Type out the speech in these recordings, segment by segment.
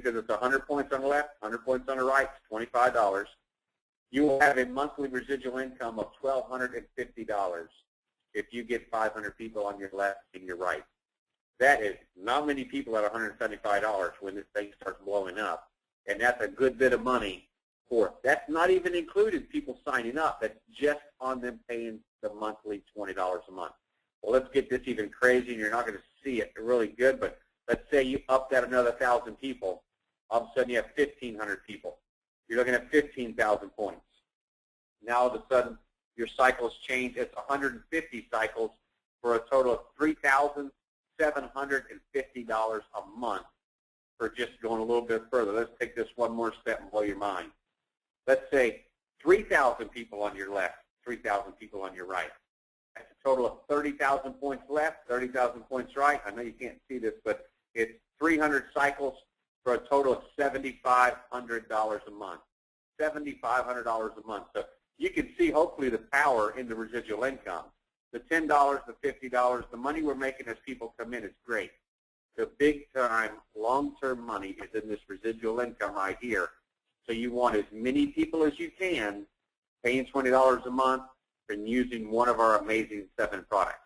because it's 100 points on the left, 100 points on the right, it's $25. You will have a monthly residual income of $1,250 if you get 500 people on your left and your right. That is not many people at $175 when this thing starts blowing up, and that's a good bit of money for it. That's not even included people signing up. That's just on them paying the monthly $20 a month. Well, let's get this even crazy, and you're not going to see it really good, but let's say you up that another 1,000 people. All of a sudden, you have 1,500 people. You're looking at 15,000 points. Now, all of a sudden, your cycles change. It's 150 cycles for a total of $3,750 a month for just going a little bit further. Let's take this one more step and blow your mind. Let's say 3,000 people on your left, 3,000 people on your right. That's a total of 30,000 points left, 30,000 points right. I know you can't see this, but it's 300 cycles for a total of $7,500 a month. $7,500 a month. So you can see, hopefully, the power in the residual income. The $10, the $50, the money we're making as people come in is great. The big-time, long-term money is in this residual income right here. So you want as many people as you can paying $20 a month and using one of our amazing 7 products.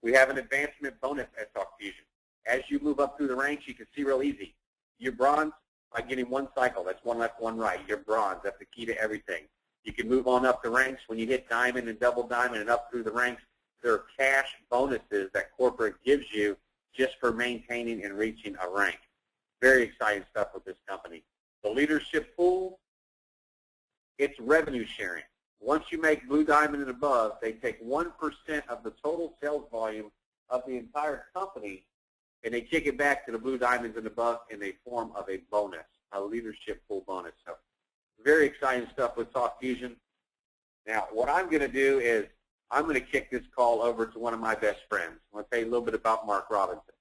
We have an advancement bonus at TalkFusion. As you move up through the ranks, you can see real easy. You're bronze by getting one cycle. That's one left, one right. You're bronze. That's the key to everything. You can move on up the ranks. When you hit diamond and double diamond and up through the ranks, there are cash bonuses that corporate gives you just for maintaining and reaching a rank. Very exciting stuff with this company. The leadership pool, it's revenue sharing. Once you make blue diamond and above, they take 1% of the total sales volume of the entire company, and they kick it back to the blue diamonds and above in the form of a bonus, a leadership pool bonus. So very exciting stuff with TalkFusion. Now, what I'm going to do is I'm going to kick this call over to one of my best friends. I want to tell you a little bit about Mark Robinson.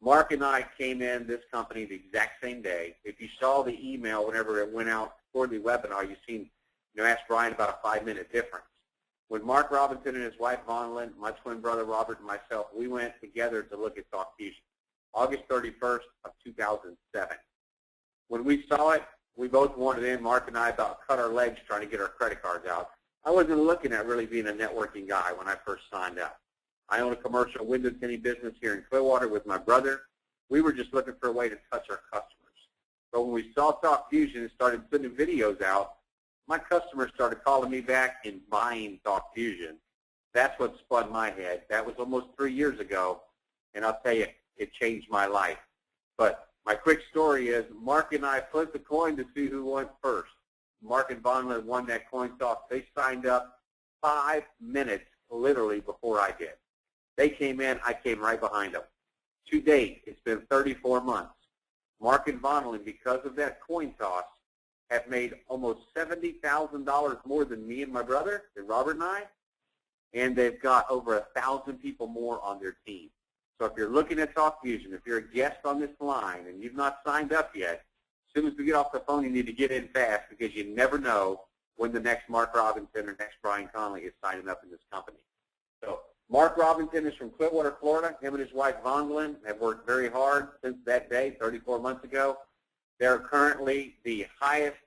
Mark and I came in this company the exact same day. If you saw the email whenever it went out for the webinar, you've seen, ask Brian about a 5-minute difference. When Mark Robinson and his wife, Vonlyn, my twin brother, Robert, and myself, we went together to look at TalkFusion, August 31st of 2007. When we saw it, we both wanted in. Mark and I about cut our legs trying to get our credit cards out. I wasn't looking at really being a networking guy when I first signed up. I own a commercial window tinting business here in Clearwater with my brother. We were just looking for a way to touch our customers. But when we saw TalkFusion and started sending videos out, my customers started calling me back and buying TalkFusion. That's what spun my head. That was almost 3 years ago, and I'll tell you, it changed my life. But my quick story is Mark and I flipped the coin to see who went first. Mark and Vonlyn won that coin toss. They signed up 5 minutes literally before I did. They came in, I came right behind them. To date, it's been 34 months. Mark and Vonlyn, because of that coin toss, have made almost $70,000 more than me and my brother, and Robert and I, and they've got over 1,000 people more on their team. So if you're looking at TalkFusion, if you're a guest on this line and you've not signed up yet, as soon as we get off the phone, you need to get in fast because you never know when the next Mark Robinson or next Brian Conley is signing up in this company. So Mark Robinson is from Clearwater, Florida. Him and his wife, Vonlyn, have worked very hard since that day, 34 months ago. They're currently the highest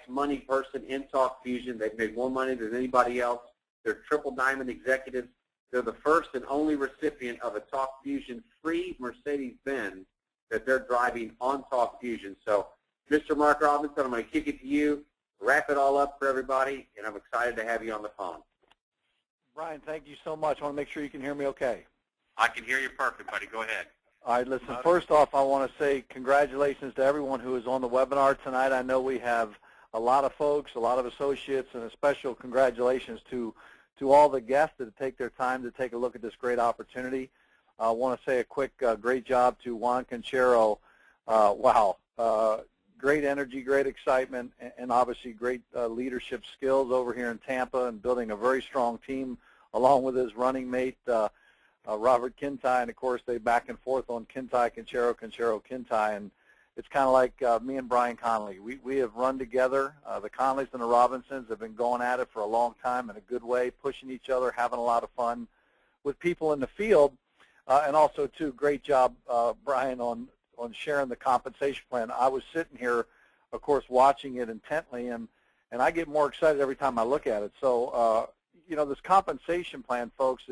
money person in TalkFusion. They've made more money than anybody else. They're triple diamond executives. They're the first and only recipient of a TalkFusion free Mercedes-Benz that they're driving on TalkFusion. So, Mr. Mark Robinson, I'm going to kick it to you, wrap it all up for everybody, and I'm excited to have you on the phone. Brian, thank you so much. I want to make sure you can hear me okay. I can hear you perfect, buddy. Go ahead. All right, listen, first off, I want to say congratulations to everyone who is on the webinar tonight. I know we have a lot of folks, a lot of associates, and a special congratulations to all the guests that take their time to take a look at this great opportunity. I want to say a quick great job to Juan Conchero. Wow, great energy, great excitement, and obviously great leadership skills over here in Tampa and building a very strong team along with his running mate, Robert Kintigh, and of course they back and forth on Kintigh, Conchero, Kintigh, and it's kind of like me and Brian Conley. We have run together. The Conleys and the Robinsons have been going at it for a long time in a good way, pushing each other, having a lot of fun with people in the field, and also, too, great job, Brian, on on sharing the compensation plan, I was sitting here, of course, watching it intently, and I get more excited every time I look at it. So, you know, this compensation plan, folks,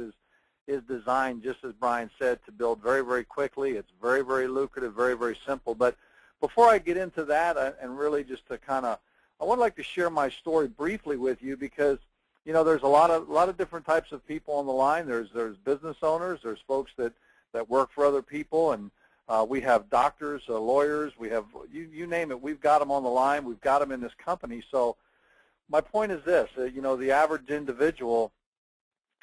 is designed, just as Brian said, to build very, very quickly. It's very, very lucrative, very, very simple. But before I get into that, and really just to kind of, I would like to share my story briefly with you, because, you know, there's a lot of different types of people on the line. There's business owners, there's folks that work for other people, and we have doctors, lawyers, we have, you name it, we've got them on the line, we've got them in this company. So my point is this, you know, the average individual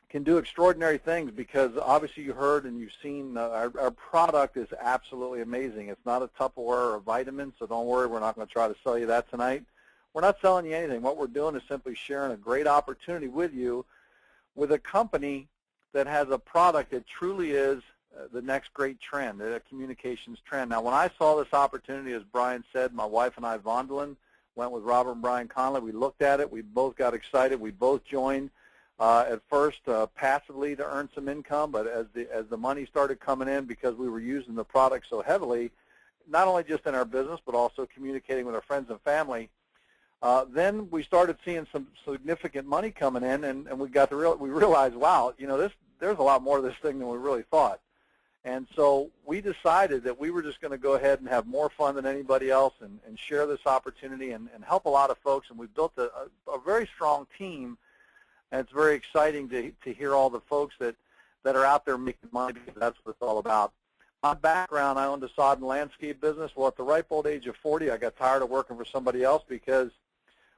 can do extraordinary things, because obviously you heard and you've seen our product is absolutely amazing. It's not a Tupperware or a vitamin, so don't worry, we're not going to try to sell you that tonight. We're not selling you anything. What we're doing is simply sharing a great opportunity with you with a company that has a product that truly is the next great trend, a communications trend. Now, when I saw this opportunity, as Brian said, my wife and I, Vondelin, went with Robert and Brian Conley. We looked at it. We both got excited. We both joined at first passively to earn some income, but as the money started coming in, because we were using the product so heavily, not only just in our business, but also communicating with our friends and family, then we started seeing some significant money coming in, and we realized, wow, you know, there's a lot more to this thing than we really thought. And so we decided that we were just going to go ahead and have more fun than anybody else, and share this opportunity and help a lot of folks. And we've built a very strong team, and it's very exciting to hear all the folks that are out there making money, because that's what it's all about. My background, I owned a sod and landscape business. Well, at the ripe old age of 40, I got tired of working for somebody else, because,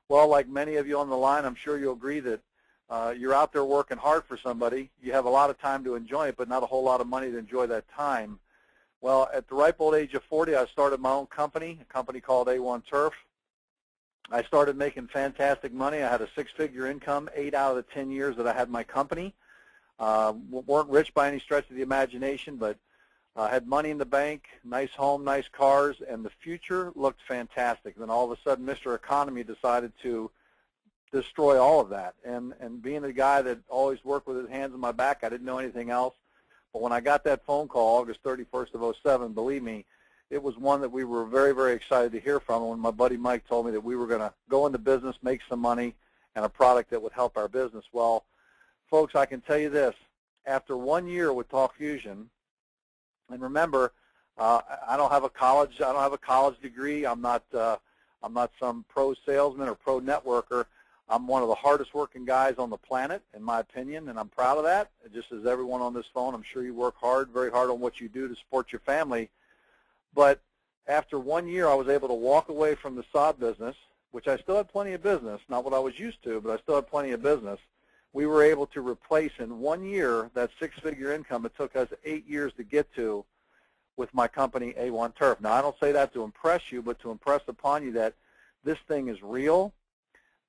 well, like many of you on the line, I'm sure you'll agree that you're out there working hard for somebody. You have a lot of time to enjoy it, but not a whole lot of money to enjoy that time. Well, at the ripe old age of 40, I started my own company, a company called A1 Turf. I started making fantastic money. I had a six-figure income 8 out of the 10 years that I had my company. Weren't rich by any stretch of the imagination, but had money in the bank, nice home, nice cars, and the future looked fantastic. Then all of a sudden, Mr. Economy decided to destroy all of that. And being a guy that always worked with his hands on my back, I didn't know anything else. But when I got that phone call August 31st of 07, believe me, it was one that we were very, very excited to hear from. And when my buddy Mike told me that we were going to go into business, make some money, and a product that would help our business, well, folks, I can tell you this. After 1 year with TalkFusion, and remember, I don't have a college degree. I'm not some pro salesman or pro networker. I'm one of the hardest working guys on the planet, in my opinion, and I'm proud of that. Just as everyone on this phone, I'm sure you work hard, very hard on what you do to support your family. But after 1 year, I was able to walk away from the sod business, which I still had plenty of business, not what I was used to, but I still had plenty of business. We were able to replace in 1 year that six-figure income it took us 8 years to get to with my company, A1 Turf. Now, I don't say that to impress you, but to impress upon you that this thing is real.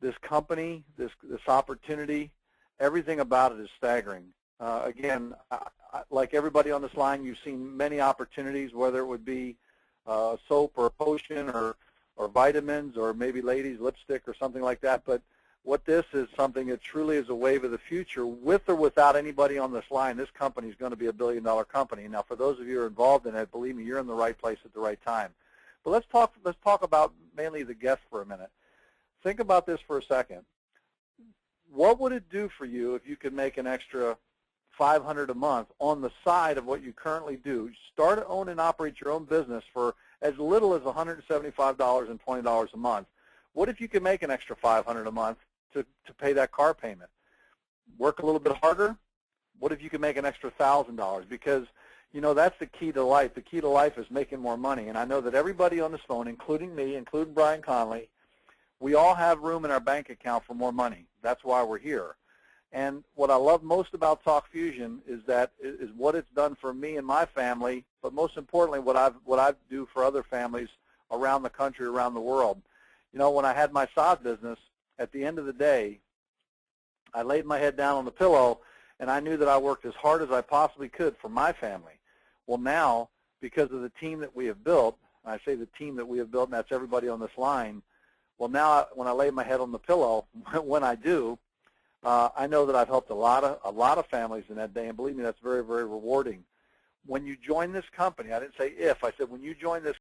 This company, this opportunity, everything about it is staggering. Again, like everybody on this line, you've seen many opportunities, whether it would be soap or a potion or vitamins, or maybe ladies' lipstick or something like that. But what this is, something that truly is a wave of the future. With or without anybody on this line, this company is going to be a billion-dollar company. Now, for those of you who are involved in it, believe me, you're in the right place at the right time. But let's talk about mainly the guest for a minute. Think about this for a second. What would it do for you if you could make an extra $500 a month on the side of what you currently do? Start to own and operate your own business for as little as $175.20 a month. What if you could make an extra $500 a month to pay that car payment? Work a little bit harder? What if you could make an extra $1,000? Because, you know, that's the key to life. The key to life is making more money. And I know that everybody on this phone, including me, including Brian Conley, we all have room in our bank account for more money. That's why we're here. And what I love most about TalkFusion is what it's done for me and my family, but most importantly, what I do for other families around the country, around the world. You know, when I had my sod business, at the end of the day, I laid my head down on the pillow, and I knew that I worked as hard as I possibly could for my family. Well, now, because of the team that we have built, and I say the team that we have built, and that's everybody on this line, well, now when I lay my head on the pillow, when I do, I know that I've helped a lot of families in that day, and believe me, that's very, very rewarding. when you join this company, I didn't say if, I said when you join this